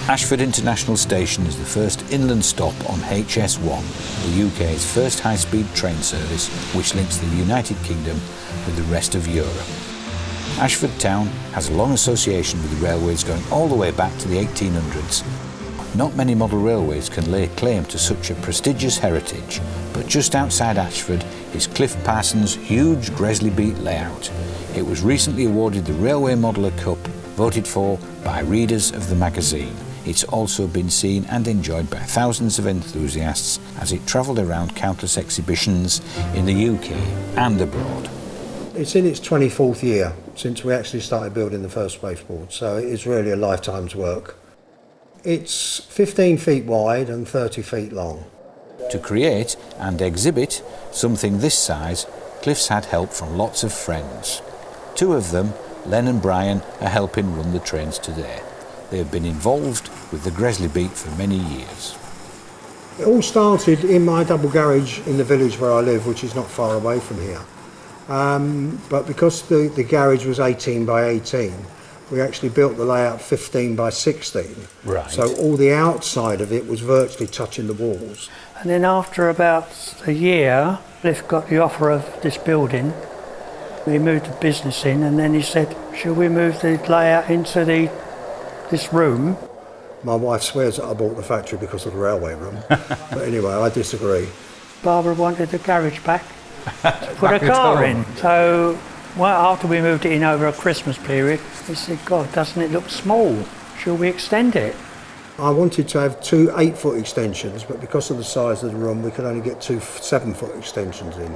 Ashford International Station is the first inland stop on HS1, the UK's first high-speed train service which links the United Kingdom with the rest of Europe. Ashford Town has a long association with the railways going all the way back to the 1800s. Not many model railways can lay claim to such a prestigious heritage, but just outside Ashford is Cliff Parsons' huge Gresley Beat layout. It was recently awarded the Railway Modeller Cup, voted for by readers of the magazine. It's also been seen and enjoyed by thousands of enthusiasts as it travelled around countless exhibitions in the UK and abroad. It's in its 24th year since we actually started building the first spaceport, so it's really a lifetime's work. It's 15 feet wide and 30 feet long. To create and exhibit something this size, Cliff's had help from lots of friends. Two of them, Len and Brian, are helping run the trains today. They have been involved with the Gresley Beat for many years. It all started in my double garage in the village where I live, which is not far away from here. But because the garage was 18 by 18, we actually built the layout 15 by 16. Right. So all the outside of it was virtually touching the walls. And then after about a year, Cliff got the offer of this building. We moved the business in, and then he said, "Shall we move the layout into this room?" My wife swears that I bought the factory because of the railway room. But anyway, I disagree. Barbara wanted the garage back to put a car in. So after we moved it in over a Christmas period, he said, "God, doesn't it look small? Shall we extend it?" I wanted to have two 8-foot extensions, but because of the size of the room, we could only get two 7-foot extensions in.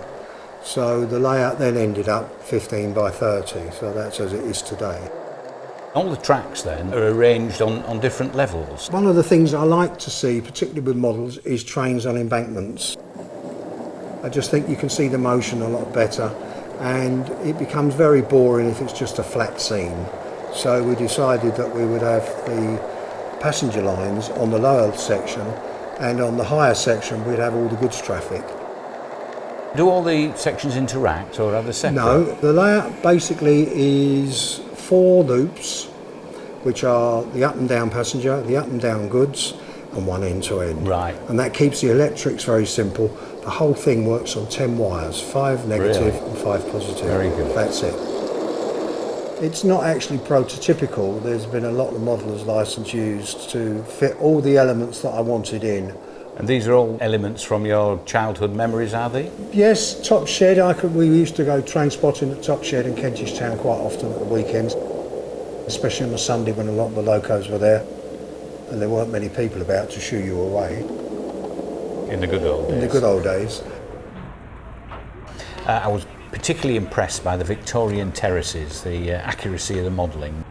So the layout then ended up 15 by 30, so that's as it is today. All the tracks then are arranged on different levels. One of the things I like to see, particularly with models, is trains on embankments. I just think you can see the motion a lot better, and it becomes very boring if it's just a flat scene. So we decided that we would have the passenger lines on the lower section, and on the higher section we'd have all the goods traffic. Do all the sections interact, or are they separate? No, the layout basically is 4 loops, which are the up and down passenger, the up and down goods, and one end to end. Right. And that keeps the electrics very simple. The whole thing works on 10 wires, 5 negative and 5 positive. Very good. That's it. It's not actually prototypical. There's been a lot of modeller's license used to fit all the elements that I wanted in. And these are all elements from your childhood memories, are they? Yes, Top Shed. We used to go train spotting at Top Shed in Kentish Town quite often at the weekends, especially on a Sunday when a lot of the locos were there and there weren't many people about to shoo you away. In the good old days. In the good old days. I was particularly impressed by the Victorian terraces, the accuracy of the modelling.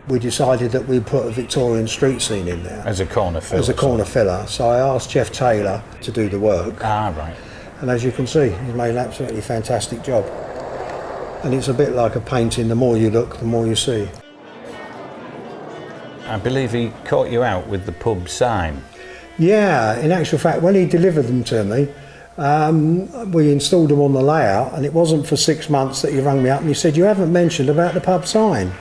We decided that we'd put a Victorian street scene in there. As a corner filler. As a corner filler. So I asked Jeff Taylor to do the work. Ah, right. And as you can see, he's made an absolutely fantastic job. And it's a bit like a painting. The more you look, the more you see. I believe he caught you out with the pub sign. Yeah, in actual fact, when he delivered them to me, we installed them on the layout, and it wasn't for 6 months that he rang me up and he said, "You haven't mentioned about the pub sign."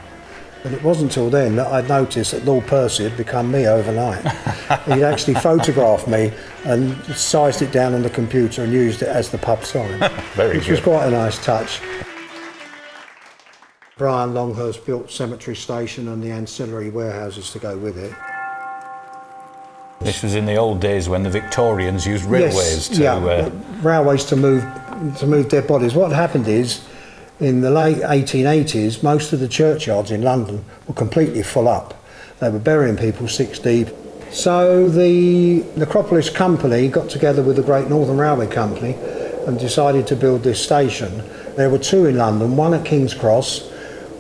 And it wasn't until then that I'd noticed that Lord Percy had become me overnight. He'd actually photographed me and sized it down on the computer and used it as the pub sign. Very which good. was quite a nice touch. Brian Longhurst built Cemetery Station and the ancillary warehouses to go with it. This was in the old days when the Victorians used railways railways to move dead bodies. What happened is, in the late 1880s, most of the churchyards in London were completely full up. They were burying people 6 deep. So the Necropolis Company got together with the Great Northern Railway Company and decided to build this station. There were 2 in London, one at King's Cross,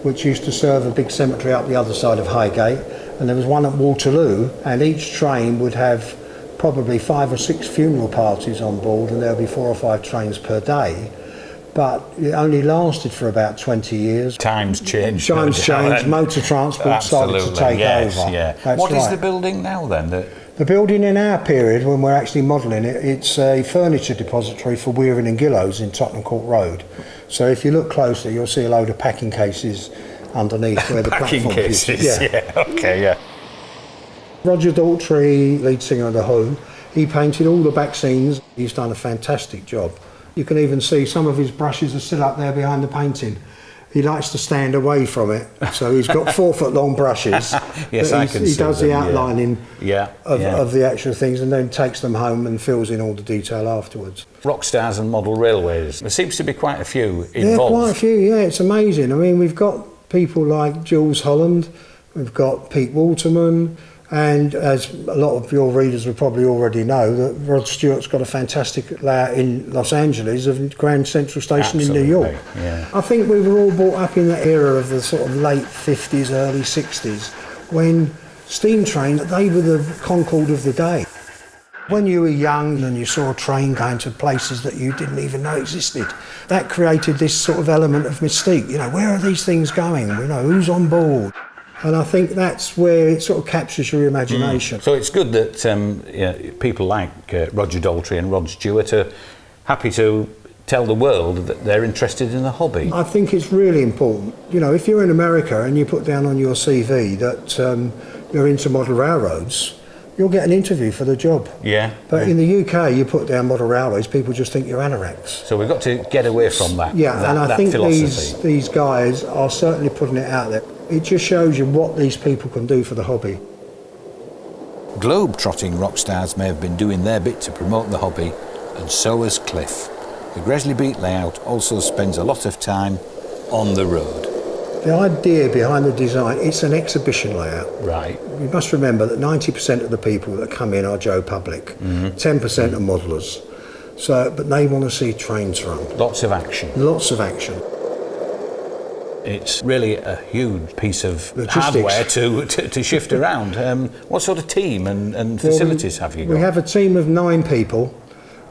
which used to serve a big cemetery up the other side of Highgate, and there was one at Waterloo, and each train would have probably 5 or 6 funeral parties on board, and there would be 4 or 5 trains per day. But it only lasted for about 20 years. Times changed. Times changed. Motor transport started to take over. Yeah. That's What is right. the building now then? The building in our period, when we're actually modelling it, it's a furniture depository for Wearing and Gillows in Tottenham Court Road. So if you look closely, you'll see a load of packing cases underneath where the Packing platform cases. is. Yeah. Okay. Yeah. Roger Daltrey, lead singer of The Who, he painted all the back scenes. He's done a fantastic job. You can even see some of his brushes are still up there behind the painting. He likes to stand away from it, so he's got 4 foot long brushes. Yes, I can see He does them, the outlining of the actual things and then takes them home and fills in all the detail afterwards. Rock stars and model railways. There seems to be quite a few involved. Yeah, quite a few, yeah, it's amazing. I mean, we've got people like Jules Holland, we've got Pete Waterman, and as a lot of your readers will probably already know, that Rod Stewart's got a fantastic layout in Los Angeles of Grand Central Station in New York. Yeah. I think we were all brought up in that era of the sort of late 50s, early 60s, when steam trains, they were the Concorde of the day. When you were young and you saw a train going to places that you didn't even know existed, that created this sort of element of mystique. You know, where are these things going? You know, who's on board? And I think that's where it sort of captures your imagination. So it's good that people like Roger Daltrey and Rod Stewart are happy to tell the world that they're interested in the hobby. I think it's really important. You know, if you're in America and you put down on your CV that you're into model railroads, you'll get an interview for the job. Yeah. But in the UK, you put down model railways, people just think you're anoraks. So we've got to get away from that. Yeah, and I think philosophy. these guys are certainly putting it out there. It just shows you what these people can do for the hobby. Globe-trotting rock stars may have been doing their bit to promote the hobby, and so has Cliff. The Gresley Beat layout also spends a lot of time on the road. The idea behind the design, it's an exhibition layout. Right. You must remember that 90% of the people that come in are Joe Public, 10% are modellers. So, but they want to see trains run. Lots of action. Lots of action. It's really a huge piece of Logistics. hardware to shift around. What sort of team and facilities have you got? We have a team of 9 people.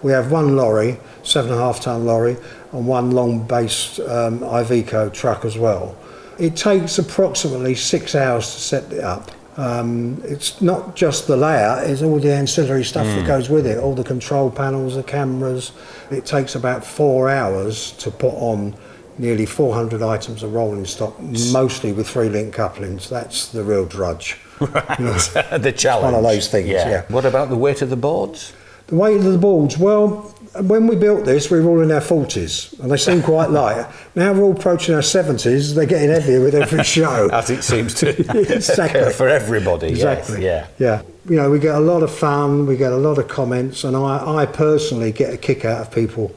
We have 1 lorry, 7.5 ton lorry, and 1 long-based Iveco truck as well. It takes approximately 6 hours to set it up. It's not just the layout, it's all the ancillary stuff that goes with it, all the control panels, the cameras. It takes about 4 hours to put on nearly 400 items of rolling stock, mostly with 3-link couplings. That's the real drudge. Right, you know, the challenge. One of those things, yeah. What about the weight of the boards? The weight of the boards, well, when we built this, we were all in our 40s, and they seem quite light. Now we're all approaching our 70s, they're getting heavier with every show. As it seems to exactly. for everybody. Exactly. Yes, yeah. You know, we get a lot of fun, we get a lot of comments, and I personally get a kick out of people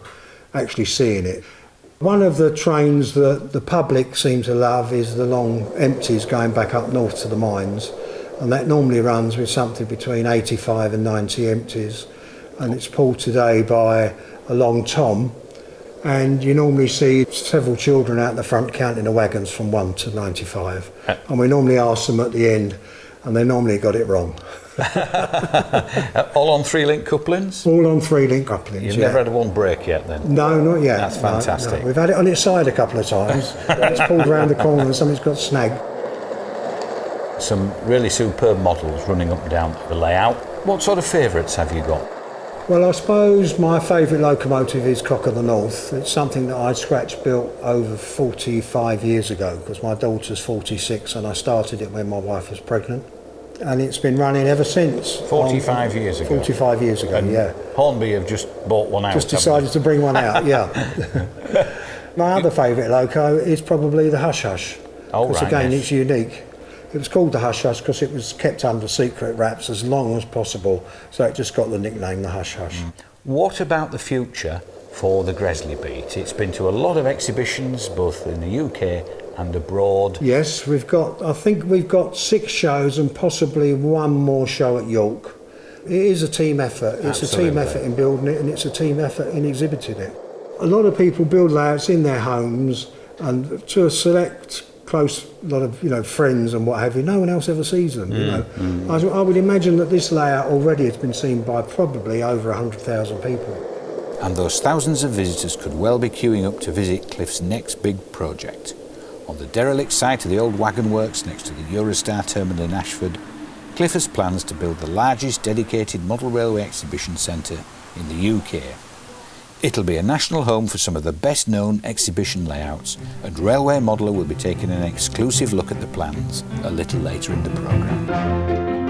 actually seeing it. One of the trains that the public seem to love is the long empties going back up north to the mines, and that normally runs with something between 85 and 90 empties. And it's pulled today by a long tom, and you normally see several children out the front counting the wagons from 1 to 95, and we normally ask them at the end, and they normally got it wrong. All on 3-link couplings? All on 3-link couplings. You've never had one break yet then? No, not yet. That's fantastic. No. We've had it on its side a couple of times. It's pulled around the corner and something's got snagged. Some really superb models running up and down the layout. What sort of favourites have you got? Well, I suppose my favourite locomotive is Cock of the North. It's something that I scratch built over 45 years ago, because my daughter's 46 and I started it when my wife was pregnant. And it's been running ever since. 45 years ago? 45 years ago, yeah. Hornby have just bought one out. Just decided to bring one out, yeah. My other favourite loco is probably the Hush Hush. Oh, right, again, yes. It's unique. It was called the Hush Hush because it was kept under secret wraps as long as possible, so it just got the nickname the Hush Hush. What about the future for the Gresley Beat? It's been to a lot of exhibitions, both in the UK and abroad. Yes, I think we've got 6 shows and possibly 1 more show at York. It is a team effort. It's Absolutely. a team effort in building it, and it's a team effort in exhibiting it. A lot of people build layouts in their homes, and to a select close lot of friends and what have you, no one else ever sees them. I would imagine that this layout already has been seen by probably over 100,000 people. And those thousands of visitors could well be queuing up to visit Cliff's next big project. On the derelict site of the old wagon works next to the Eurostar terminal in Ashford, Cliff has plans to build the largest dedicated model railway exhibition centre in the UK. It'll be a national home for some of the best known exhibition layouts, and Railway Modeller will be taking an exclusive look at the plans a little later in the programme.